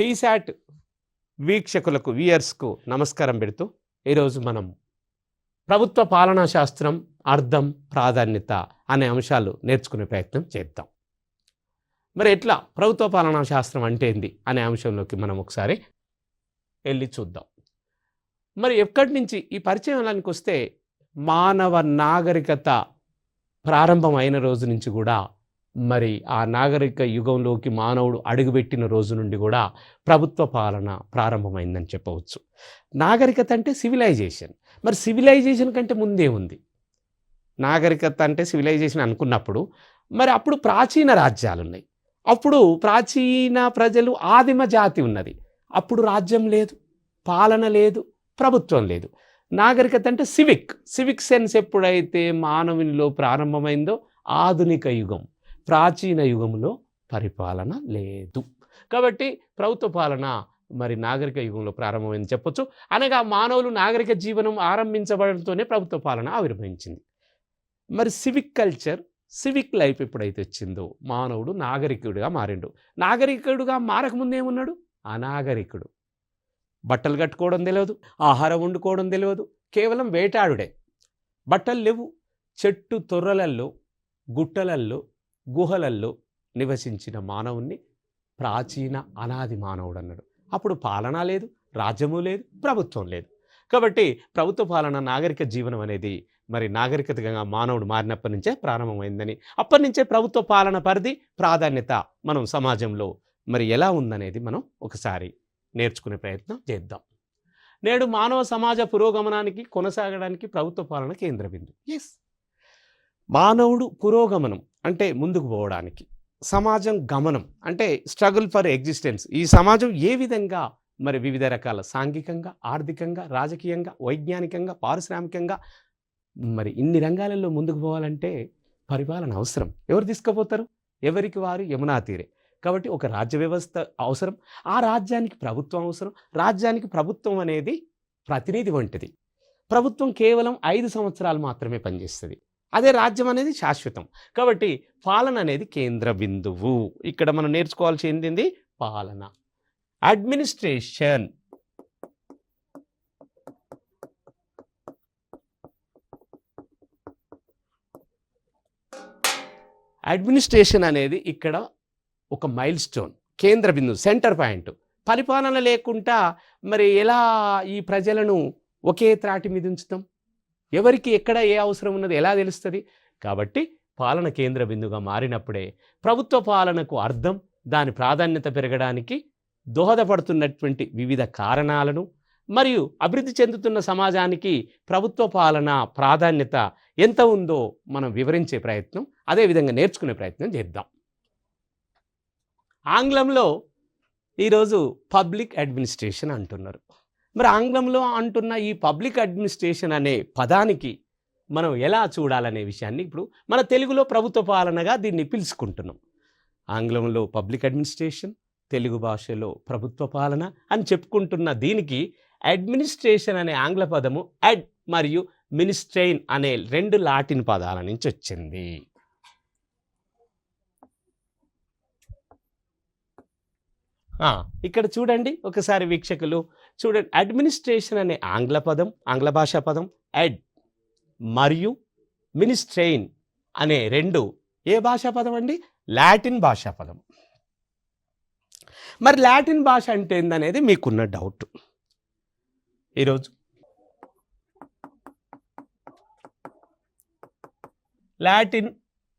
టీశాట్ వీక్షకులకు వ్యూయర్స్కు నమస్కారం పెడుతూ ఈరోజు మనం ప్రభుత్వ పాలనా శాస్త్రం అర్థం ప్రాధాన్యత అనే అంశాలు నేర్చుకునే ప్రయత్నం చేద్దాం. మరి ఎట్లా ప్రభుత్వ పాలనా శాస్త్రం అంటే ఏంది అనే అంశంలోకి మనం ఒకసారి వెళ్ళి చూద్దాం. మరి ఎక్కడి నుంచి ఈ పరిచయానికి వస్తే మానవ నాగరికత ప్రారంభమైన రోజు నుంచి కూడా మరి ఆ నాగరిక యుగంలోకి మానవుడు అడుగుపెట్టిన రోజు నుండి కూడా ప్రభుత్వ పాలన ప్రారంభమైందని చెప్పవచ్చు. నాగరికత అంటే సివిలైజేషన్. మరి సివిలైజేషన్ కంటే ముందే ఉంది. నాగరికత అంటే సివిలైజేషన్ అనుకున్నప్పుడు మరి అప్పుడు ప్రాచీన రాజ్యాలు ఉన్నాయి. అప్పుడు ప్రాచీన ప్రజలు ఆదిమ జాతి ఉన్నది. అప్పుడు రాజ్యం లేదు, పాలన లేదు, ప్రభుత్వం లేదు. నాగరికత అంటే సివిక్ సెన్స్ ఎప్పుడైతే మానవునిలో ప్రారంభమైందో ఆధునిక యుగం, ప్రాచీన యుగంలో పరిపాలన లేదు. కాబట్టి ప్రభుత్వ పాలన మరి నాగరిక యుగంలో ప్రారంభమైంది చెప్పొచ్చు. అనగా మానవులు నాగరిక జీవనం ఆరంభించబడంతోనే ప్రభుత్వ పాలన ఆవిర్భవించింది. మరి సివిక్ కల్చర్, సివిక్ లైఫ్ ఎప్పుడైతే వచ్చిందో మానవుడు నాగరికుడిగా మారిండు. నాగరికుడుగా మారకముందేమున్నాడు? అనాగరికుడు. బట్టలు కట్టుకోవడం తెలియదు, ఆహారం వండుకోవడం తెలియదు, కేవలం వేటాడుడే. బట్టలు లేవు. చెట్టు తొర్రలల్లో, గుట్టలల్లో, గుహలల్లో నివసించిన మానవుణ్ణి ప్రాచీన అనాది మానవుడు అన్నాడు. అప్పుడు పాలన లేదు, రాజ్యము లేదు, ప్రభుత్వం లేదు. కాబట్టి ప్రభుత్వ పాలన నాగరిక జీవనం అనేది మరి నాగరికతగా మానవుడు మారినప్పటి నుంచే ప్రారంభమైందని, అప్పటి నుంచే ప్రభుత్వ పాలన పరిధి ప్రాధాన్యత మనం సమాజంలో మరి ఎలా ఉందనేది మనం ఒకసారి నేర్చుకునే ప్రయత్నం చేద్దాం. నేడు మానవ సమాజ పురోగమనానికి కొనసాగడానికి ప్రభుత్వ పాలన కేంద్ర బిందువు. మానవుడు పురోగమనం అంటే ముందుకు పోవడానికి, సమాజం గమనం అంటే స్ట్రగుల్ ఫర్ ఎగ్జిస్టెన్స్. ఈ సమాజం ఏ విధంగా మరి వివిధ రకాల సాంఘికంగా, ఆర్థికంగా, రాజకీయంగా, వైజ్ఞానికంగా, పారిశ్రామికంగా మరి ఇన్ని రంగాలలో ముందుకు పోవాలంటే పరిపాలన అవసరం. ఎవరు తీసుకుపోతారు? ఎవరికి వారు యమునా తీరే. కాబట్టి ఒక రాజ్య వ్యవస్థ అవసరం. ఆ రాజ్యానికి ప్రభుత్వం అవసరం. రాజ్యానికి ప్రభుత్వం అనేది ప్రతినిధి వంటిది. ప్రభుత్వం కేవలం 5 సంవత్సరాలు మాత్రమే పనిచేస్తుంది. అదే రాజ్యం అనేది శాశ్వతం. కాబట్టి పాలన అనేది కేంద్ర బిందువు. ఇక్కడ మనం నేర్చుకోవాల్సింది పాలన. అడ్మినిస్ట్రేషన్. అడ్మినిస్ట్రేషన్ అనేది ఇక్కడ ఒక మైల్ స్టోన్, కేంద్ర బిందువు, సెంటర్ పాయింట్. పరిపాలన లేకుండా మరి ఎలా ఈ ప్రజలను ఒకే త్రాటి మీద ఉంచుతాం? ఎవరికి ఎక్కడ ఏ అవసరం ఉన్నది ఎలా తెలుస్తుంది? కాబట్టి పాలన కేంద్ర బిందువుగా మారినప్పుడే ప్రభుత్వ పాలనకు అర్థం, దాని ప్రాధాన్యత పెరగడానికి దోహదపడుతున్నటువంటి వివిధ కారణాలను మరియు అభివృద్ధి చెందుతున్న సమాజానికి ప్రభుత్వ పాలన ప్రాధాన్యత ఎంత ఉందో మనం వివరించే ప్రయత్నం, అదేవిధంగా నేర్చుకునే ప్రయత్నం చేద్దాం. ఆంగ్లంలో ఈరోజు పబ్లిక్ అడ్మినిస్ట్రేషన్ అంటున్నారు. మరి ఆంగ్లంలో అంటున్న ఈ పబ్లిక్ అడ్మినిస్ట్రేషన్ అనే పదానికి మనం ఎలా చూడాలనే విషయాన్ని ఇప్పుడు మన తెలుగులో ప్రభుత్వ పాలనగా దీన్ని పిలుచుకుంటున్నాం. ఆంగ్లంలో పబ్లిక్ అడ్మినిస్ట్రేషన్, తెలుగు భాషలో ప్రభుత్వ పాలన అని చెప్పుకుంటున్న దీనికి అడ్మినిస్ట్రేషన్ అనే ఆంగ్ల పదము అడ్ మరియు మినిస్ట్రెయిన్ అనే 2 లాటిన్ పదాల నుంచి వచ్చింది. ఇక్కడ చూడండి ఒకసారి వీక్షకులు చూడండి. అడ్మినిస్ట్రేషన్ అనే ఆంగ్ల భాషా పదం అడ్ మరియు మినిస్ట్రెయిన్ అనే 2 ఏ భాషా పదం అండి? లాటిన్ భాషా పదం. మరి లాటిన్ భాష అంటే ఏందనేది మీకున్న డౌట్. ఈరోజు Latin,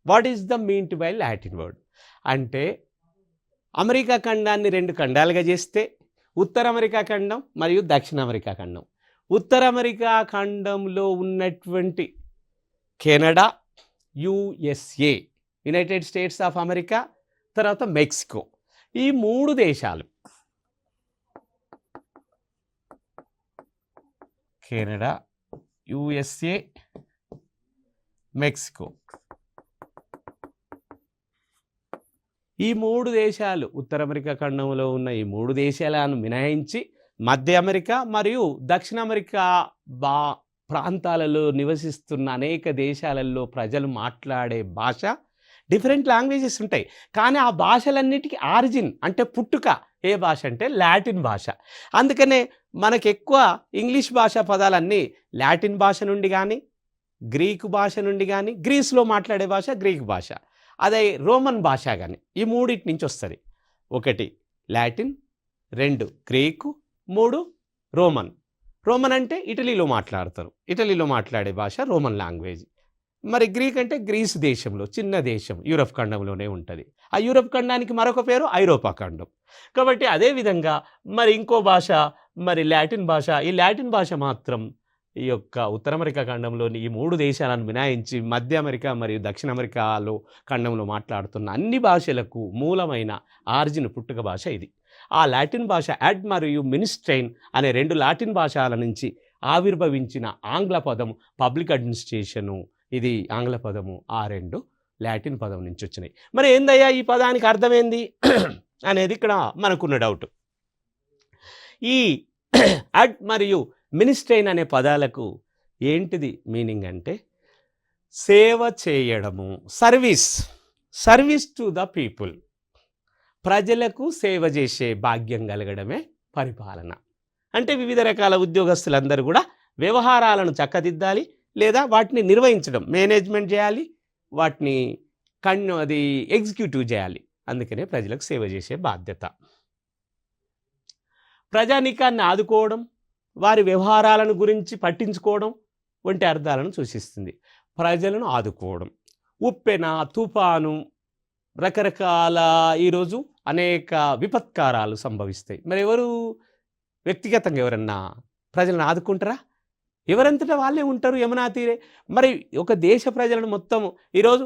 what is the mean to buy Latin word అంటే అమెరికా ఖండాన్ని 2 ఖండాలుగా చేస్తే ఉత్తర అమెరికా ఖండం మరియు దక్షిణ అమెరికా ఖండం. ఉత్తర అమెరికా ఖండంలో ఉన్నటువంటి Canada, USA, United states of America, తర్వాత మెక్సికో, ఈ 3 దేశాలు, కెనడా, USA, మెక్సికో, ఈ 3 దేశాలు, ఉత్తర అమెరికా ఖండంలో ఉన్న ఈ 3 దేశాలను మినహాయించి మధ్య అమెరికా మరియు దక్షిణ అమెరికా ప్రాంతాలలో నివసిస్తున్న అనేక దేశాలలో ప్రజలు మాట్లాడే భాష డిఫరెంట్ లాంగ్వేజెస్ ఉంటాయి. కానీ ఆ భాషలన్నిటికీ ఆరిజిన్ అంటే పుట్టుక ఏ భాష అంటే లాటిన్ భాష. అందుకనే మనకు ఎక్కువ ఇంగ్లీష్ భాషా పదాలన్నీ లాటిన్ భాష నుండి కానీ, గ్రీకు భాష నుండి కానీ, గ్రీస్లో మాట్లాడే భాష గ్రీక్ భాష, అదే రోమన్ భాష కానీ ఈ మూడింటి నుంచి వస్తుంది. 1 లాటిన్, 2 గ్రీకు, 3 రోమన్. రోమన్ అంటే ఇటలీలో మాట్లాడతారు, ఇటలీలో మాట్లాడే భాష రోమన్ లాంగ్వేజ్. మరి గ్రీక్ అంటే గ్రీస్ దేశంలో, చిన్న దేశం, యూరప్ ఖండంలోనే ఉంటుంది. ఆ యూరప్ ఖండానికి మరొక పేరు ఐరోపా ఖండం. కాబట్టి అదేవిధంగా మరి ఇంకో భాష మరి లాటిన్ భాష. ఈ లాటిన్ భాష మాత్రం ఈ యొక్క ఉత్తర అమెరికా ఖండంలోని ఈ 3 దేశాలను మినహాయించి మధ్య అమెరికా మరియు దక్షిణ అమెరికాలో ఖండంలో మాట్లాడుతున్న అన్ని భాషలకు మూలమైన ఆరిజిన్ పుట్టుక భాష ఇది. ఆ లాటిన్ భాష యాడ్ మరియు మినిస్ట్రైన్ అనే 2 లాటిన్ భాషల నుంచి ఆవిర్భవించిన ఆంగ్ల పదం పబ్లిక్ అడ్మినిస్ట్రేషను, ఇది ఆంగ్ల పదము. ఆ 2 లాటిన్ పదం నుంచి వచ్చినాయి. మరి ఏందయ్యా ఈ పదానికి అర్థమైంది అనేది ఇక్కడ మనకున్న డౌట్. ఈ యాడ్ మరియు మినిస్ట్రైన్ అనే పదాలకు ఏంటిది మీనింగ్ అంటే సేవ చేయడము, సర్వీస్ టు ద పీపుల్. ప్రజలకు సేవ చేసే భాగ్యం కలగడమే పరిపాలన. అంటే వివిధ రకాల ఉద్యోగస్తులందరూ కూడా వ్యవహారాలను చక్కదిద్దాలి, లేదా వాటిని నిర్వహించడం, మేనేజ్మెంట్ చేయాలి, వాటిని అది ఎగ్జిక్యూటివ్ చేయాలి. అందుకనే ప్రజలకు సేవ చేసే బాధ్యత. ప్రజానీకాన్ని ఆదుకోవడం, వారి వ్యవహారాలను గురించి పట్టించుకోవడం వంటి అర్థాలను సూచిస్తుంది. ప్రజలను ఆదుకోవడం, ఉప్పెన, తుఫాను, రకరకాల ఈరోజు అనేక విపత్కారాలు సంభవిస్తాయి. మరి ఎవరు వ్యక్తిగతంగా ఎవరన్నా ప్రజలను ఆదుకుంటారా? ఎవరంతటా వాళ్ళే ఉంటారు యమునా తీరే. మరి ఒక దేశ ప్రజలను మొత్తం ఈరోజు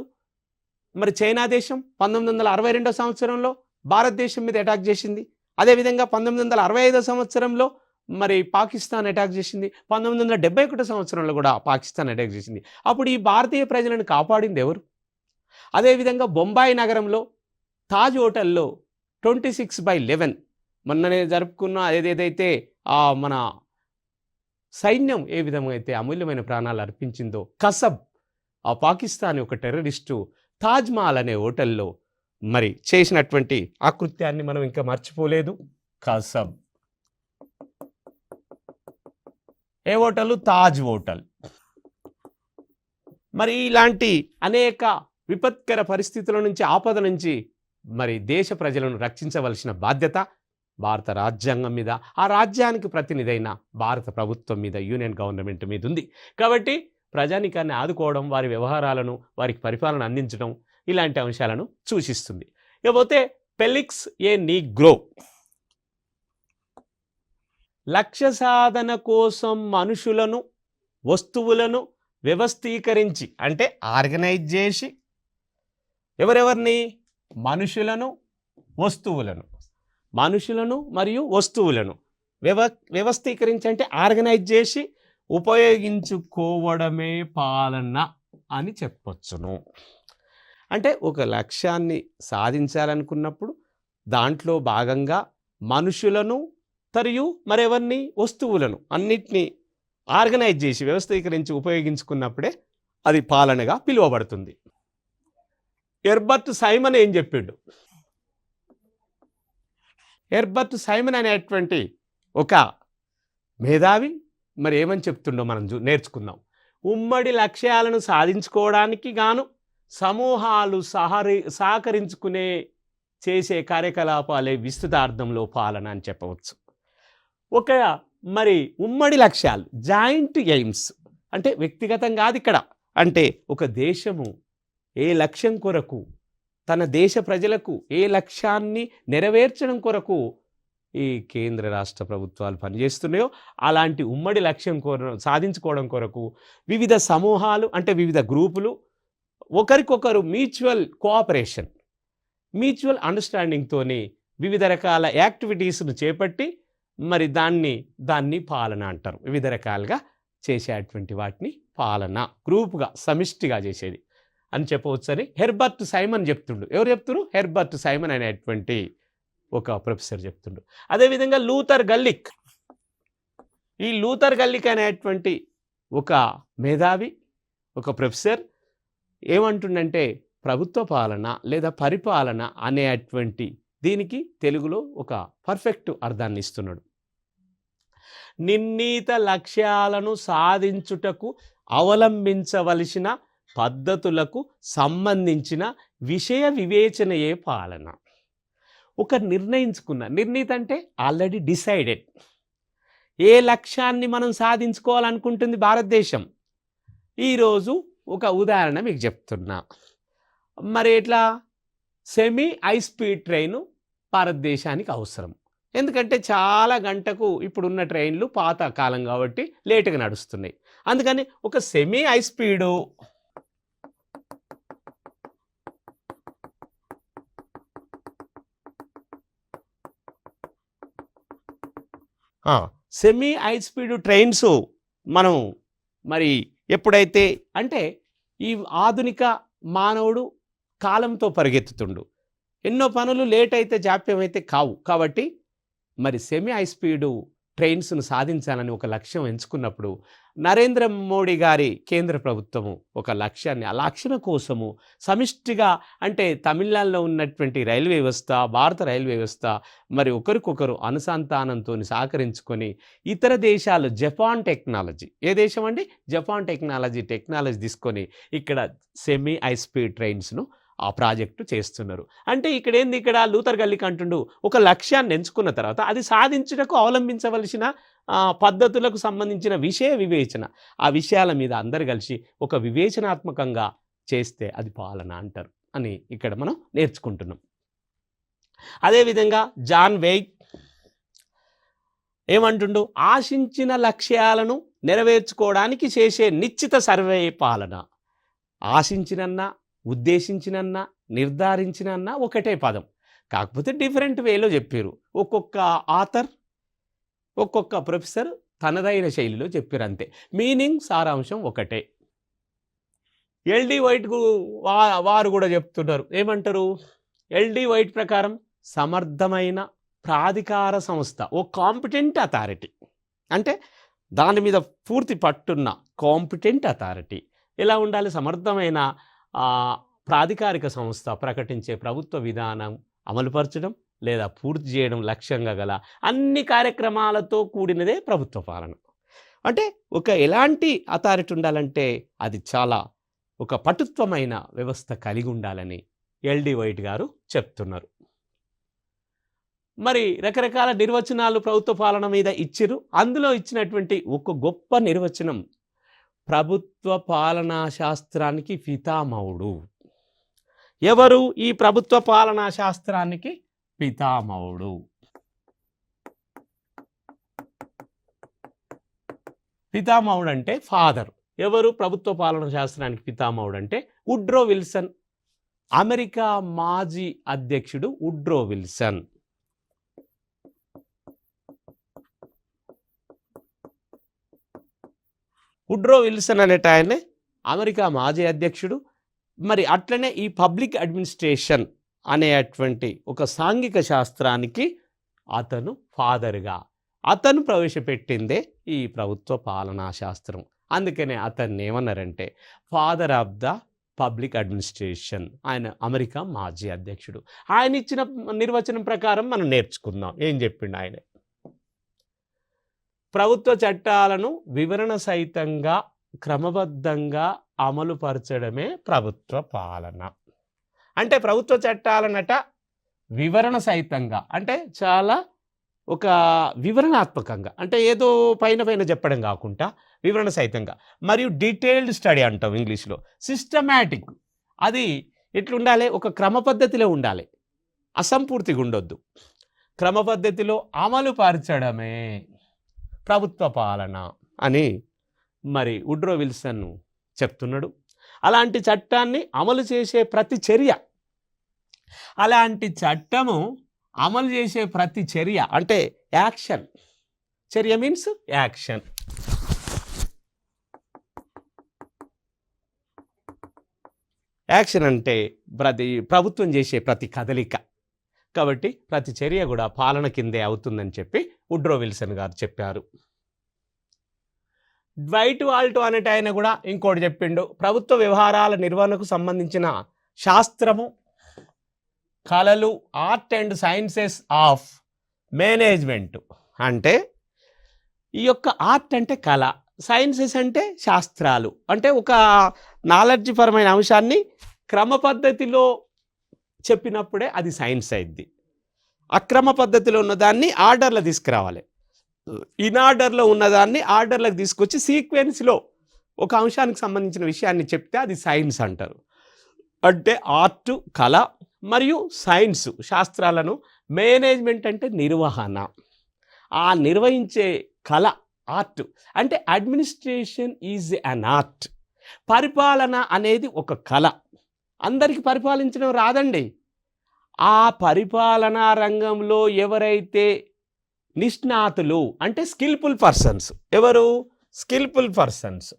మరి చైనా దేశం 1962 సంవత్సరంలో భారతదేశం మీద అటాక్ చేసింది. అదేవిధంగా 1965 సంవత్సరంలో మరి పాకిస్తాన్ అటాక్ చేసింది. 1971 సంవత్సరంలో కూడా పాకిస్తాన్ అటాక్ చేసింది. అప్పుడు ఈ భారతీయ ప్రజలను కాపాడింది ఎవరు? అదేవిధంగా బొంబాయి నగరంలో తాజ్ హోటల్లో 26/11 మొన్ననే జరుపుకున్న ఏదైతే మన సైన్యం ఏ విధంగా అయితే అమూల్యమైన ప్రాణాలు అర్పించిందో, కసబ్ ఆ పాకిస్తాన్ ఒక టెర్రరిస్టు తాజ్మహల్ అనే హోటల్లో మరి చేసినటువంటి ఆ కృత్యాన్ని మనం ఇంకా మర్చిపోలేదు. కసబ్ ఏ హోటల్? తాజ్ హోటల్. మరి ఇలాంటి అనేక విపత్కర పరిస్థితుల నుంచి, ఆపద నుంచి మరి దేశ ప్రజలను రక్షించవలసిన బాధ్యత భారత రాజ్యాంగం మీద, ఆ రాజ్యానికి ప్రతినిధైన భారత ప్రభుత్వం మీద, యూనియన్ గవర్నమెంట్ మీద ఉంది. కాబట్టి ప్రజానీకాన్ని ఆదుకోవడం, వారి వ్యవహారాలను, వారికి పరిపాలన అందించడం, ఇలాంటి అంశాలను సూచిస్తుంది. ఇకపోతే ఫెలిక్స్ ఏ నీగ్రో లక్ష్య సాధన కోసం మనుషులను, వస్తువులను వ్యవస్థీకరించి, అంటే ఆర్గనైజ్ చేసి, ఎవరెవరిని? మనుషులను మరియు వస్తువులను వ్యవస్థీకరించి, అంటే ఆర్గనైజ్ చేసి ఉపయోగించుకోవడమే పాలన అని చెప్పొచ్చును. అంటే ఒక లక్ష్యాన్ని సాధించాలనుకున్నప్పుడు దాంట్లో భాగంగా మనుషులను మరియు మరెవరిని? వస్తువులను అన్నిటినీ ఆర్గనైజ్ చేసి వ్యవస్థీకరించి ఉపయోగించుకున్నప్పుడే అది పాలనగా పిలువబడుతుంది. హెర్బర్ట్ సైమన్ ఏం చెప్పిండు? హెర్బర్ట్ సైమన్ అనేటువంటి ఒక మేధావి మరి ఏమని చెప్తుండో మనం నేర్చుకుందాం. ఉమ్మడి లక్ష్యాలను సాధించుకోవడానికి గాను సమూహాలు సహకరించుకునే చేసే కార్యకలాపాలే విస్తృతార్థంలో పాలన అని చెప్పవచ్చు. ఒక మరి ఉమ్మడి లక్ష్యాలు, జాయింట్ ఎయిమ్స్, అంటే వ్యక్తిగతం కాదు ఇక్కడ. అంటే ఒక దేశము ఏ లక్ష్యం కొరకు, తన దేశ ప్రజలకు ఏ లక్ష్యాన్ని నెరవేర్చడం కొరకు ఈ కేంద్ర రాష్ట్ర ప్రభుత్వాలు పనిచేస్తున్నాయో అలాంటి ఉమ్మడి లక్ష్యం సాధించుకోవడం కొరకు వివిధ సమూహాలు, అంటే వివిధ గ్రూపులు ఒకరికొకరు మ్యూచువల్ కోఆపరేషన్, మ్యూచువల్ అండర్స్టాండింగ్తోని వివిధ రకాల యాక్టివిటీస్ను చేపట్టి మరి దాన్ని పాలన అంటారు. వివిధ రకాలుగా చేసేటువంటి వాటిని పాలన, గ్రూపుగా, సమిష్టిగా చేసేది అని చెప్పవచ్చని హెర్బర్ట్ సైమన్ చెప్తుండు. ఎవరు చెప్తున్నారు? హెర్బర్ట్ సైమన్ అనేటువంటి ఒక ప్రొఫెసర్ చెప్తుండు. అదేవిధంగా లూథర్ గల్లిక్, ఈ లూథర్ గల్లిక్ అనేటువంటి ఒక మేధావి, ఒక ప్రొఫెసర్ ఏమంటుండంటే ప్రభుత్వ పాలన లేదా పరిపాలన అనేటువంటి దీనికి తెలుగులో ఒక పర్ఫెక్ట్ అర్థాన్ని ఇస్తున్నాడు. నిర్ణీత లక్ష్యాలను సాధించుటకు అవలంబించవలసిన పద్ధతులకు సంబంధించిన విషయ వివేచనయే పాలన. ఒక నిర్ణీత అంటే ఆల్రెడీ డిసైడెడ్. ఏ లక్ష్యాన్ని మనం సాధించుకోవాలనుకుంటుంది భారతదేశం? ఈరోజు ఒక ఉదాహరణ మీకు చెప్తున్నా. మరి ఎట్లా? సెమీ హై స్పీడ్ ట్రైను భారతదేశానికి అవసరం. ఎందుకంటే చాలా గంటకు ఇప్పుడున్న ట్రైన్లు పాత కాలం కాబట్టి లేటుగా నడుస్తున్నాయి. అందుకని ఒక semi high speed semi high speed trains మనం మరి ఎప్పుడైతే అంటే ఈ ఆధునిక మానవుడు కాలంతో పరిగెత్తుతుండు, ఎన్నో పనులు లేట్ అయితే జాప్యం అయితే కావు. కాబట్టి మరి సెమీ హై స్పీడు ట్రైన్స్ను సాధించాలని ఒక లక్ష్యం ఎంచుకున్నప్పుడు నరేంద్ర మోడీ గారి కేంద్ర ప్రభుత్వము ఒక లక్ష్యాన్ని, ఆ లక్ష్యం కోసము సమిష్టిగా అంటే తమిళనాడులో ఉన్నటువంటి రైల్వే వ్యవస్థ, భారత రైల్వే వ్యవస్థ మరి ఒకరికొకరు అనుసంధానంతో సహకరించుకొని ఇతర దేశాలు జపాన్ టెక్నాలజీ, ఏ దేశం అండి? జపాన్ టెక్నాలజీ తీసుకొని ఇక్కడ సెమీ హై స్పీడ్ ట్రైన్స్ను ఆ ప్రాజెక్టు చేస్తున్నారు. అంటే ఇక్కడ లూథర్ గల్లిక్ అంటుండు, ఒక లక్ష్యాన్ని ఎంచుకున్న తర్వాత అది సాధించుటకు అవలంబించవలసిన పద్ధతులకు సంబంధించిన విషయ వివేచన, ఆ విషయాల మీద అందరు కలిసి ఒక వివేచనాత్మకంగా చేస్తే అది పాలన అంటారు అని ఇక్కడ మనం నేర్చుకుంటున్నాం. అదేవిధంగా జాన్ వెయిగ్ ఏమంటుండు? ఆశించిన లక్ష్యాలను నెరవేర్చుకోవడానికి చేసే నిశ్చిత సర్వే పాలన. ఆశించినన్నా, ఉద్దేశించినన్నా, నిర్ధారించినన్నా ఒకటే పదం, కాకపోతే డిఫరెంట్ వేలో చెప్పారు. ఒక్కొక్క ఆథర్, ఒక్కొక్క ప్రొఫెసర్ తనదైన శైలిలో చెప్పారు, అంతే. మీనింగ్, సారాంశం ఒకటే. ఎల్డి వైట్ వారు కూడా చెప్తున్నారు. ఏమంటారు? ఎల్డి వైట్ ప్రకారం సమర్థమైన ప్రాధికార సంస్థ, ఓ కాంపిటెంట్ అథారిటీ, అంటే దాని మీద పూర్తి పట్టున్న కాంపిటెంట్ అథారిటీ ఎలా ఉండాలి? సమర్థమైన ప్రాధికారిక సంస్థ ప్రకటించే ప్రభుత్వ విధానం అమలుపరచడం లేదా పూర్తి చేయడం లక్ష్యంగా గల అన్ని కార్యక్రమాలతో కూడినదే ప్రభుత్వ పాలన. అంటే ఒక ఎలాంటి అథారిటీ ఉండాలంటే అది చాలా ఒక పటుత్వమైన వ్యవస్థ కలిగి ఉండాలని ఎల్డి వైట్ గారు చెప్తున్నారు. మరి రకరకాల నిర్వచనాలు ప్రభుత్వ పాలన మీద ఇచ్చిరు. అందులో ఇచ్చినటువంటి ఒక గొప్ప నిర్వచనం ప్రభుత్వ పాలనా శాస్త్రానికి పితామహుడు. ఎవరు ఈ ప్రభుత్వ పాలనా శాస్త్రానికి పితామహుడు? పితామహుడు అంటే ఫాదర్. ఎవరు ప్రభుత్వ పాలనా శాస్త్రానికి పితామహుడు అంటే వుడ్రో విల్సన్, అమెరికా మాజీ అధ్యక్షుడు వుడ్రో విల్సన్. వుడ్రో విల్సన్ అనేట ఆయనే అమెరికా మాజీ అధ్యక్షుడు. మరి అట్లనే ఈ పబ్లిక్ అడ్మినిస్ట్రేషన్ అనేటువంటి ఒక సాంఘిక శాస్త్రానికి అతను ఫాదర్గా, అతను ప్రవేశపెట్టిందే ఈ ప్రభుత్వ పాలనా శాస్త్రం. అందుకనే అతన్ని ఏమన్నారంటే father of the public administration. ఆయన అమెరికా మాజీ అధ్యక్షుడు. ఆయన ఇచ్చిన నిర్వచనం ప్రకారం మనం నేర్చుకుందాం. ఏం చెప్పిండు ఆయన? ప్రభుత్వ చట్టాలను వివరణ సహితంగా క్రమబద్ధంగా అమలుపరచడమే ప్రభుత్వ పాలన. అంటే ప్రభుత్వ చట్టాలనట వివరణ సహితంగా అంటే చాలా ఒక వివరణాత్మకంగా, అంటే ఏదో పైన చెప్పడం కాకుండా వివరణ సహితంగా, మరియు డీటెయిల్డ్ స్టడీ అంటాం ఇంగ్లీష్లో. సిస్టమాటిక్, అది ఎట్లుండాలి? ఒక క్రమ పద్ధతిలో ఉండాలి, అసంపూర్తిగా ఉండొద్దు. క్రమ పద్ధతిలో అమలు పరచడమే ప్రభుత్వ పాలన అని మరి వుడ్రో విల్సన్ చెప్తున్నాడు. అలాంటి చట్టాన్ని అమలు చేసే ప్రతి చర్య, అలాంటి చట్టము అమలు చేసే ప్రతి చర్య అంటే యాక్షన్. చర్య మీన్స్ యాక్షన్. యాక్షన్ అంటే ప్రభుత్వం చేసే ప్రతి కదలిక. కాబట్టి ప్రతి చర్య కూడా పాలన కిందే అవుతుందని చెప్పి వుడ్రో విల్సన్ గారు చెప్పారు. డ్వైట్ వాల్టో అనేట ఆయన కూడా ఇంకోటి చెప్పిండు. ప్రభుత్వ వ్యవహారాల నిర్వహణకు సంబంధించిన శాస్త్రము కళలు, art and sciences of management. అంటే ఈ యొక్క ఆర్ట్ అంటే కళ, సైన్సెస్ అంటే శాస్త్రాలు, అంటే ఒక నాలెడ్జ్ పరమైన అంశాన్ని క్రమ పద్ధతిలో చెప్పినప్పుడే అది సైన్స్ అయింది. అక్రమ పద్ధతిలో ఉన్నదాన్ని ఆర్డర్లో తీసుకురావాలి, ఇన్ ఆర్డర్లో ఉన్నదాన్ని ఆర్డర్లకు తీసుకొచ్చి సీక్వెన్స్లో ఒక అంశానికి సంబంధించిన విషయాన్ని చెప్తే అది సైన్స్ అంటారు. అంటే ఆర్ట్ కళ మరియు సైన్స్ శాస్త్రాలను, మేనేజ్మెంట్ అంటే నిర్వహణ, ఆ నిర్వహించే కళ ఆర్ట్. అంటే అడ్మినిస్ట్రేషన్ ఈజ్ అన్ ఆర్ట్. పరిపాలన అనేది ఒక కళ. అందరికీ పరిపాలించడం రాదండి. ఆ పరిపాలనా రంగంలో ఎవరైతే నిష్ణాతులు అంటే స్కిల్ఫుల్ పర్సన్స్, ఎవరు skilful persons,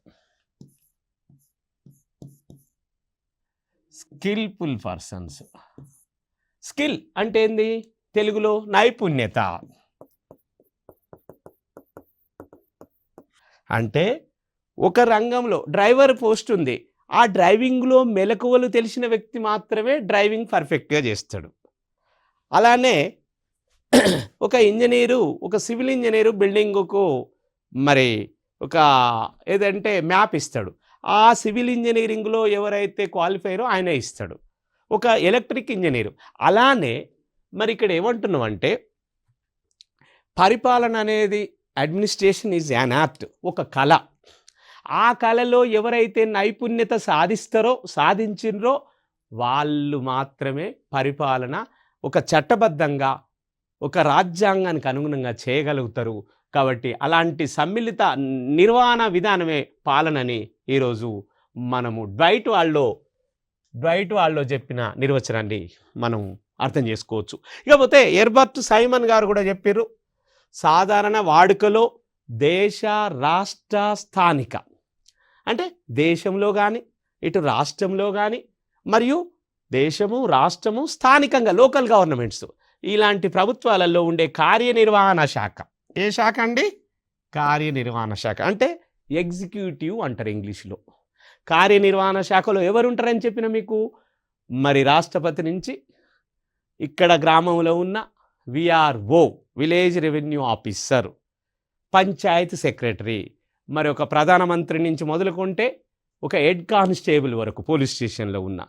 skilful persons. Skill అంటే ఏంది తెలుగులో? నైపుణ్యత. అంటే ఒక రంగంలో డ్రైవర్ పోస్ట్ ఉంది, ఆ డ్రైవింగ్లో మెలకువలు తెలిసిన వ్యక్తి మాత్రమే డ్రైవింగ్ పర్ఫెక్ట్గా చేస్తాడు. అలానే ఒక ఇంజనీరు, ఒక సివిల్ ఇంజనీరు బిల్డింగుకు మరి ఒక ఏదంటే మ్యాప్ ఇస్తాడు, ఆ సివిల్ ఇంజనీరింగ్లో ఎవరైతే క్వాలిఫైరో ఆయన ఇస్తాడు. ఒక ఎలక్ట్రిక్ ఇంజనీరు అలానే. మరి ఇక్కడ ఏమంటున్నాం అంటే పరిపాలన అనేది అడ్మినిస్ట్రేషన్ ఈజ్ యాన్ ఆర్ట్, ఒక కళ. ఆ కళలో ఎవరైతే నైపుణ్యత సాధించినరో వాళ్ళు మాత్రమే పరిపాలన ఒక చట్టబద్ధంగా ఒక రాజ్యాంగానికి అనుగుణంగా చేయగలుగుతారు. కాబట్టి అలాంటి సమ్మిళిత నిర్వహణ విధానమే పాలనని ఈరోజు మనము డ్వైట్ వాళ్ళలో చెప్పిన నిర్వచనాన్ని మనం అర్థం చేసుకోవచ్చు. ఇకపోతే హెర్బర్ట్ సైమన్ గారు కూడా చెప్పారు, సాధారణ వాడుకలో దేశ, రాష్ట్ర, స్థానిక, అంటే దేశంలో కానీ ఇటు రాష్ట్రంలో కానీ మరియు దేశము, రాష్ట్రము, స్థానికంగా లోకల్ గవర్నమెంట్స్ ఇలాంటి ప్రభుత్వాలలో ఉండే కార్యనిర్వహణ శాఖ. ఏ శాఖ అండి? కార్యనిర్వహణ శాఖ. అంటే ఎగ్జిక్యూటివ్ అంటారు ఇంగ్లీష్లో. కార్యనిర్వహణ శాఖలో ఎవరు ఉంటారని చెప్పిన మీకు? మరి రాష్ట్రపతి నుంచి ఇక్కడ గ్రామంలో ఉన్న VRO, village revenue officer, Panchayat secretary, మరి ఒక ప్రధానమంత్రి నుంచి మొదలుకుంటే ఒక హెడ్ కానిస్టేబుల్ వరకు పోలీస్ స్టేషన్లో ఉన్న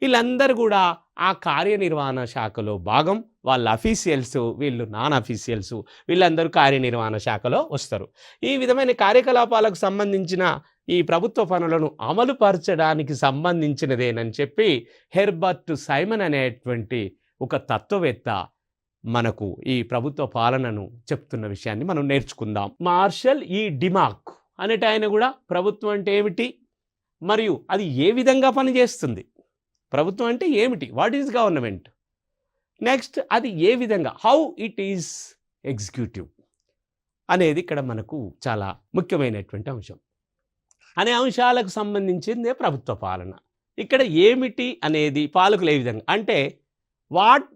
వీళ్ళందరూ కూడా ఆ కార్యనిర్వహణ శాఖలో భాగం. వాళ్ళ అఫీషియల్స్, వీళ్ళు నాన్ అఫీషియల్స్, వీళ్ళందరూ కార్యనిర్వహణ శాఖలో వస్తారు. ఈ విధమైన కార్యకలాపాలకు సంబంధించిన ఈ ప్రభుత్వ పనులను అమలుపరచడానికి సంబంధించినదేనని చెప్పి హెర్బర్ట్ సైమన్ అనేటువంటి ఒక తత్వవేత్త మనకు ఈ ప్రభుత్వ పాలనను చెప్తున్న విషయాన్ని మనం నేర్చుకుందాం. మార్షల్ ఈ డిమాక్ అనేట ఆయన కూడా ప్రభుత్వం అంటే ఏమిటి మరియు అది ఏ విధంగా పనిచేస్తుంది, ప్రభుత్వం అంటే ఏమిటి, వాట్ ఈజ్ గవర్నమెంట్, నెక్స్ట్ అది ఏ విధంగా, హౌ ఇట్ ఈజ్ ఎగ్జిక్యూటివ్ అనేది ఇక్కడ మనకు చాలా ముఖ్యమైనటువంటి అంశం. అనే అంశాలకు సంబంధించిందే ప్రభుత్వ పాలన. ఇక్కడ ఏమిటి అనేది పాలకులు ఏ విధంగా అంటే what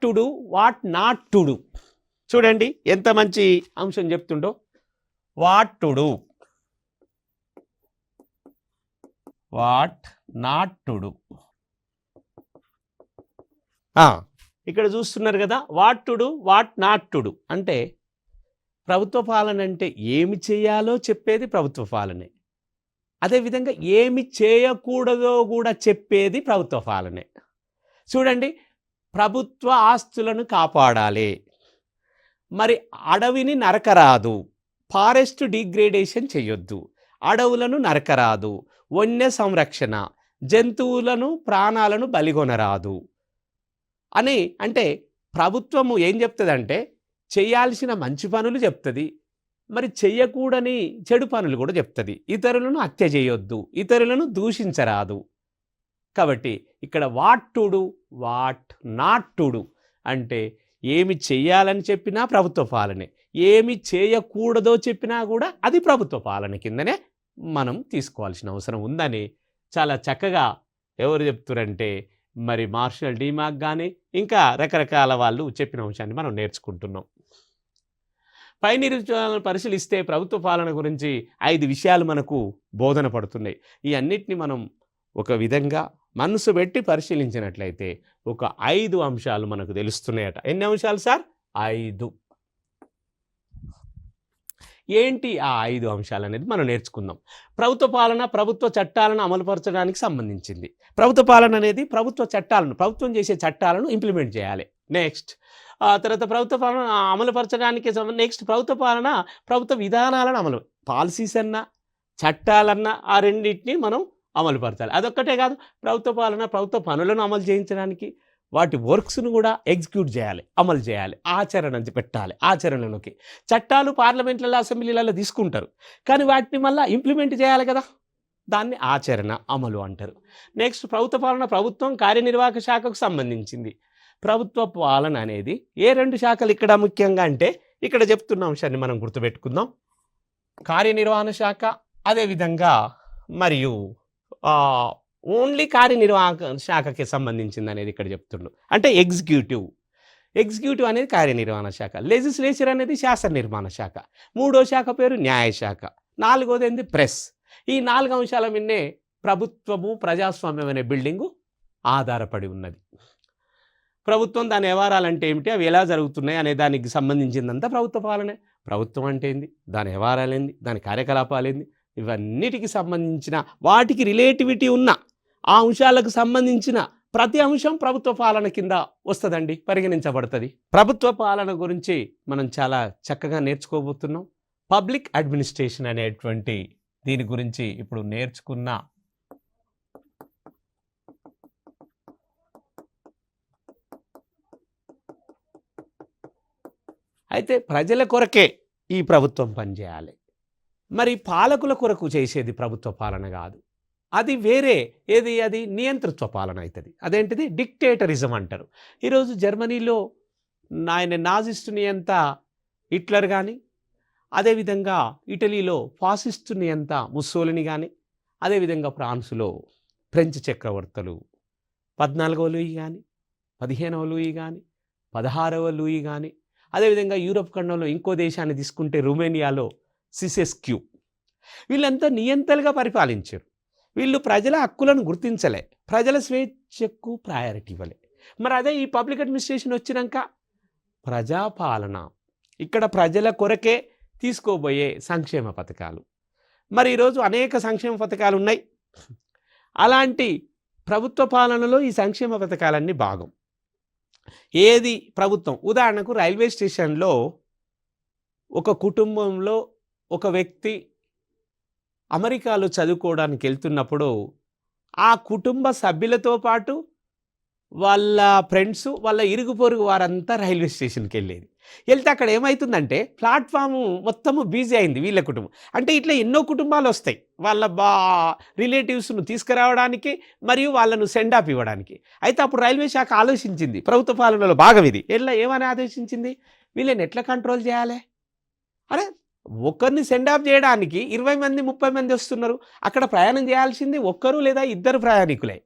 to do, what not to do. చూడండి ఎంత మంచి అంశం చెప్తుండో. What to do, what not to do. ఇక్కడ చూస్తున్నారు కదా, what to do, what not to do. అంటే ప్రభుత్వ పాలన అంటే ఏమి చేయాలో చెప్పేది ప్రభుత్వ పాలనే, అదేవిధంగా ఏమి చేయకూడదో కూడా చెప్పేది ప్రభుత్వ పాలనే. చూడండి, ప్రభుత్వ ఆస్తులను కాపాడాలి, మరి అడవిని నరకరాదు, ఫారెస్ట్ డిగ్రేడేషన్ చేయొద్దు, అడవులను నరకరాదు, వన్య సంరక్షణ, జంతువులను ప్రాణాలను బలిగొనరాదు అని. అంటే ప్రభుత్వము ఏం చెప్తుందంటే చేయాల్సిన మంచి పనులు చెప్తుంది, మరి చెయ్యకూడని చెడు పనులు కూడా చెప్తుంది. ఇతరులను హత్య చేయొద్దు, ఇతరులను దూషించరాదు. కాబట్టి ఇక్కడ what to do, what not to do అంటే ఏమి చెయ్యాలని చెప్పినా ప్రభుత్వ పాలనే, ఏమి చేయకూడదో చెప్పినా కూడా అది ప్రభుత్వ పాలన కిందనే మనం తీసుకోవాల్సిన అవసరం ఉందని చాలా చక్కగా ఎవరు చెప్తారంటే మరి మార్షల్ డిమాక్ కానీ ఇంకా రకరకాల వాళ్ళు చెప్పిన అంశాన్ని మనం నేర్చుకుంటున్నాం. పై నిర్వచనాలను పరిశీలిస్తే ప్రభుత్వ పాలన గురించి 5 విషయాలు మనకు బోధన పడుతున్నాయి. ఈ అన్నిటిని మనం ఒక విధంగా మనసు పెట్టి పరిశీలించినట్లయితే ఒక 5 అంశాలు మనకు తెలుస్తున్నాయట. ఎన్ని అంశాలు సార్? 5. ఏంటి ఆ 5 అంశాలనేది మనం నేర్చుకుందాం. ప్రభుత్వ పాలన, ప్రభుత్వ చట్టాలను అమలుపరచడానికి సంబంధించింది. ప్రభుత్వ పాలన అనేది ప్రభుత్వ చట్టాలను, ప్రభుత్వం చేసే చట్టాలను ఇంప్లిమెంట్ చేయాలి. నెక్స్ట్ తర్వాత ప్రభుత్వ పాలన అమలుపరచడానికి నెక్స్ట్ ప్రభుత్వ పాలన ప్రభుత్వ విధానాలను అమలు, పాలసీస్ అన్నా చట్టాలన్నా ఆ రెండింటిని మనం అమలుపరచాలి. అదొక్కటే కాదు, ప్రభుత్వ పాలన ప్రభుత్వ పనులను అమలు చేయించడానికి వాటి వర్క్స్ను కూడా ఎగ్జిక్యూట్ చేయాలి, అమలు చేయాలి, ఆచరణ పెట్టాలి. ఆచరణలోకి చట్టాలు పార్లమెంట్లలో అసెంబ్లీలలో తీసుకుంటారు, కానీ వాటిని మళ్ళీ ఇంప్లిమెంట్ చేయాలి కదా, దాన్ని ఆచరణ అమలు అంటారు. నెక్స్ట్ ప్రభుత్వ పాలన ప్రభుత్వం కార్యనిర్వాహక శాఖకు సంబంధించింది. ప్రభుత్వ పాలన అనేది ఏ 2 శాఖలు ఇక్కడ ముఖ్యంగా అంటే ఇక్కడ చెప్తున్న అంశాన్ని మనం గుర్తుపెట్టుకుందాం. కార్యనిర్వహణ శాఖ, అదేవిధంగా మరియు ఓన్లీ కార్యనిర్వాహక శాఖకి సంబంధించింది అనేది ఇక్కడ చెప్తుండ్రు. అంటే ఎగ్జిక్యూటివ్ అనేది కార్యనిర్వహణ శాఖ, లెజిస్లేచర్ అనేది శాసన నిర్మాణ శాఖ, 3వ శాఖ పేరు న్యాయశాఖ, 4వది ఏంది ప్రెస్. ఈ 4 అంశాల మీదనే ప్రభుత్వము ప్రజాస్వామ్యం అనే బిల్డింగు ఆధారపడి ఉన్నది. ప్రభుత్వం దాని వ్యవహారాలంటే ఏమిటి, అవి ఎలా జరుగుతున్నాయి అనే దానికి సంబంధించిందంతా ప్రభుత్వ పాలనే. ప్రభుత్వం అంటే ఏంది, దాని వ్యవహారాలేంది, దాని కార్యకలాపాలేంది, ఇవన్నిటికి సంబంధించిన వాటికి రిలేటివిటీ ఉన్న ఆ అంశాలకు సంబంధించిన ప్రతి అంశం ప్రభుత్వ పాలన కింద వస్తుందండి, పరిగణించబడుతుంది. ప్రభుత్వ పాలన గురించి మనం చాలా చక్కగా నేర్చుకోబోతున్నాం. పబ్లిక్ అడ్మినిస్ట్రేషన్ అనేటువంటి దీని గురించి ఇప్పుడు నేర్చుకున్న అయితే ప్రజల కొరకే ఈ ప్రభుత్వం పనిచేయాలి. మరి పాలకుల కొరకు చేసేది ప్రభుత్వ పాలన కాదు, అది వేరే ఏది, అది నియంతృత్వ పాలన అవుతుంది. అదేంటిది, డిక్టేటరిజం అంటారు. ఈరోజు జర్మనీలో ఆయన నాజిస్ట్ నియంత హిట్లర్ కానీ, అదేవిధంగా ఇటలీలో ఫాసిస్ట్ నియంత ముస్సోలిని కానీ, అదేవిధంగా ఫ్రాన్స్లో ఫ్రెంచ్ చక్రవర్తులు 14వ లూయి కానీ, 15వ లూయి కానీ, 16వ లూయి కానీ, అదేవిధంగా యూరోప్ ఖండంలో ఇంకో దేశాన్ని తీసుకుంటే రుమేనియాలో సిసెస్క్యూ, వీళ్ళంతా నియంతలుగా పరిపాలించారు. వీళ్ళు ప్రజల హక్కులను గుర్తించలే, ప్రజల స్వేచ్ఛకు ప్రయారిటీ ఇవ్వలే. మరి అదే ఈ పబ్లిక్ అడ్మినిస్ట్రేషన్ వచ్చినాక ప్రజాపాలన, ఇక్కడ ప్రజల కొరకే తీసుకోబోయే సంక్షేమ పథకాలు. మరి ఈరోజు అనేక సంక్షేమ పథకాలు ఉన్నాయి. అలాంటి ప్రభుత్వ పాలనలో ఈ సంక్షేమ పథకాలన్నీ భాగం. ఏది ప్రభుత్వం, ఉదాహరణకు రైల్వే స్టేషన్లో ఒక కుటుంబంలో ఒక వ్యక్తి అమెరికాలో చదువుకోవడానికి వెళ్తున్నప్పుడు ఆ కుటుంబ సభ్యులతో పాటు వాళ్ళ ఫ్రెండ్స్, వాళ్ళ ఇరుగు పొరుగు వారంతా రైల్వే స్టేషన్కి వెళ్తే అక్కడ ఏమవుతుందంటే ప్లాట్ఫాము మొత్తము బిజీ అయింది వీళ్ళ కుటుంబం. అంటే ఇట్లా ఎన్నో కుటుంబాలు వస్తాయి వాళ్ళ రిలేటివ్స్ను తీసుకురావడానికి మరియు వాళ్ళను సెండ్ ఆఫ్ ఇవ్వడానికి. అయితే అప్పుడు రైల్వే శాఖ ఆలోచించింది, ప్రభుత్వ పాలనలో భాగం ఇది, ఏమని ఆలోచించింది, వీళ్ళని ఎట్లా కంట్రోల్ చేయాలి. అరే ఒకరిని సెండ్ ఆఫ్ చేయడానికి 20 మంది 30 మంది వస్తున్నారు, అక్కడ ప్రయాణం చేయాల్సింది ఒక్కరు లేదా 2 ప్రయాణికులే.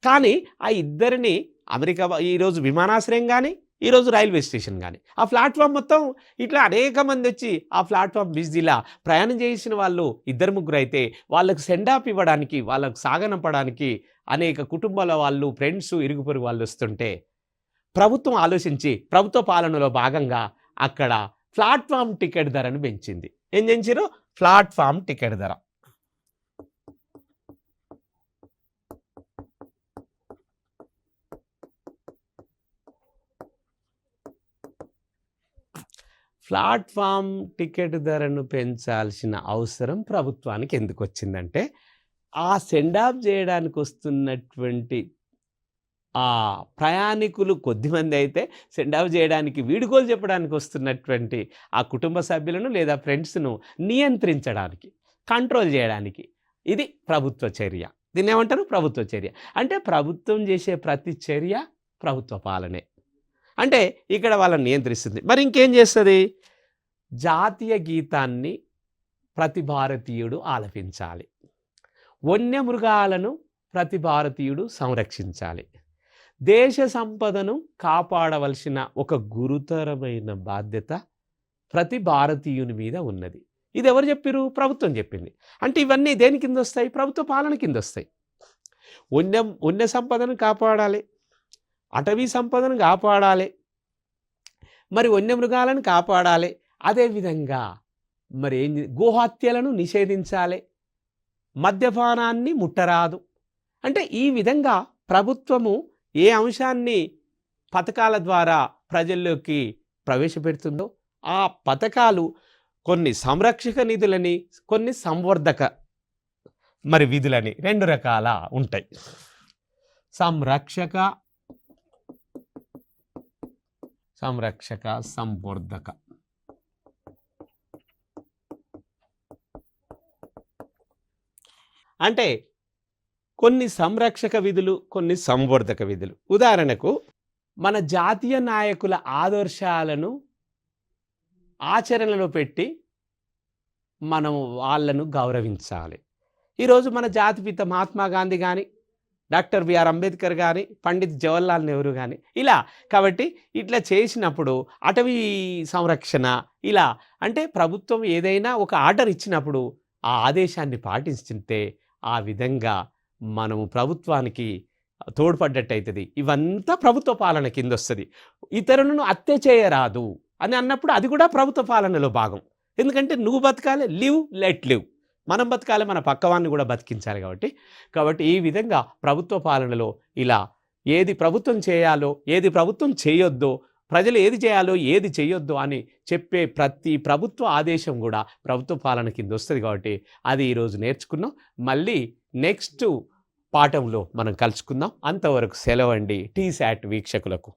కానీ ఆ 2ని అమెరికా ఈరోజు విమానాశ్రయం కానీ, ఈరోజు రైల్వే స్టేషన్ కానీ, ఆ ప్లాట్ఫామ్ మొత్తం ఇట్లా అనేక మంది వచ్చి ఆ ప్లాట్ఫామ్ బిజీలా ప్రయాణం చేసిన వాళ్ళు 2-3 అయితే వాళ్ళకు సెండ్ ఆఫ్ ఇవ్వడానికి, వాళ్ళకు సాగనంపడానికి అనేక కుటుంబాల వాళ్ళు, ఫ్రెండ్స్, ఇరుగు పొరుగు వాళ్ళు వస్తుంటే ప్రభుత్వం ఆలోచించి ప్రభుత్వ పాలనలో భాగంగా అక్కడ ప్లాట్ఫామ్ టికెట్ ధరను పెంచింది. ఏం పెంచారు, ప్లాట్ఫామ్ టికెట్ ధర. ప్లాట్ఫామ్ టికెట్ ధరను పెంచాల్సిన అవసరం ప్రభుత్వానికి ఎందుకు వచ్చిందంటే, ఆ సెండ్ ఆఫ్ చేయడానికి వస్తున్నటువంటి ఆ ప్రయాణికులు కొద్దిమంది అయితే సెండ్ ఆఫ్ చేయడానికి, వీడుకోలు చెప్పడానికి వస్తున్నటువంటి ఆ కుటుంబ సభ్యులను లేదా ఫ్రెండ్స్ను నియంత్రించడానికి, కంట్రోల్ చేయడానికి ఇది ప్రభుత్వ చర్య. దీన్ని ఏమంటారు, ప్రభుత్వ చర్య. అంటే ప్రభుత్వం చేసే ప్రతి చర్య ప్రభుత్వ పాలనే. అంటే ఇక్కడ వాళ్ళని నియంత్రిస్తుంది. మరి ఇంకేం చేస్తుంది, జాతీయ గీతాన్ని ప్రతి భారతీయుడు ఆలపించాలి, వన్యమృగాలను ప్రతి భారతీయుడు సంరక్షించాలి, దేశ సంపదను కాపాడవలసిన ఒక గురుతరమైన బాధ్యత ప్రతి భారతీయుని మీద ఉన్నది. ఇది ఎవరు చెప్పారు, ప్రభుత్వం చెప్పింది. అంటే ఇవన్నీ దేని కింద వస్తాయి, ప్రభుత్వ పాలన కింద వస్తాయి. వన్య సంపదను కాపాడాలి, అటవీ సంపదను కాపాడాలి, మరి వన్యమృగాలను కాపాడాలి. అదేవిధంగా మరి గోహత్యలను నిషేధించాలి, మద్యపానాన్ని ముట్టరాదు. అంటే ఈ విధంగా ప్రభుత్వము ఏ అంశాన్ని పథకాల ద్వారా ప్రజల్లోకి ప్రవేశపెడుతుందో ఆ పథకాలు కొన్ని సంరక్షక నిధులని, కొన్ని సంవర్ధక మరి విధులని 2 రకాల ఉంటాయి. సంరక్షక, సంవర్ధక. అంటే కొన్ని సంరక్షక విధులు, కొన్ని సంవర్ధక విధులు. ఉదాహరణకు మన జాతీయ నాయకుల ఆదర్శాలను ఆచరణలో పెట్టి మనం వాళ్ళను గౌరవించాలి. ఈరోజు మన జాతిపిత మహాత్మా గాంధీ కానీ, డాక్టర్ బిఆర్ అంబేద్కర్ కానీ, పండిత్ జవహర్లాల్ నెహ్రూ కానీ ఇలా. కాబట్టి ఇట్లా చేసినప్పుడు అటవీ సంరక్షణ ఇలా అంటే ప్రభుత్వం ఏదైనా ఒక ఆర్డర్ ఇచ్చినప్పుడు ఆ ఆదేశాన్ని పాటిస్తుంటే ఆ విధంగా మనము ప్రభుత్వానికి తోడ్పడ్డట్టయితుంది. ఇవంతా ప్రభుత్వ పాలన కింద వస్తుంది. ఇతరులను హత్య చేయరాదు అని అన్నప్పుడు అది కూడా ప్రభుత్వ పాలనలో భాగం. ఎందుకంటే నువ్వు బతకాలి, లివ్ లెట్ లివ్, మనం బతకాలి, మన పక్కవాన్ని కూడా బతికించాలి. కాబట్టి ఈ విధంగా ప్రభుత్వ పాలనలో ఇలా ఏది ప్రభుత్వం చేయాలో, ఏది ప్రభుత్వం చేయొద్దో, ప్రజలు ఏది చేయాలో, ఏది చేయొద్దో అని చెప్పే ప్రతి ప్రభుత్వ ఆదేశం కూడా ప్రభుత్వ పాలన కింద వస్తుంది. కాబట్టి అది ఈరోజు నేర్చుకున్నాం. మళ్ళీ నెక్స్ట్ పాఠంలో మనం కలుసుకుందాం. అంతవరకు సెలవండి TSAT వీక్షకులకు.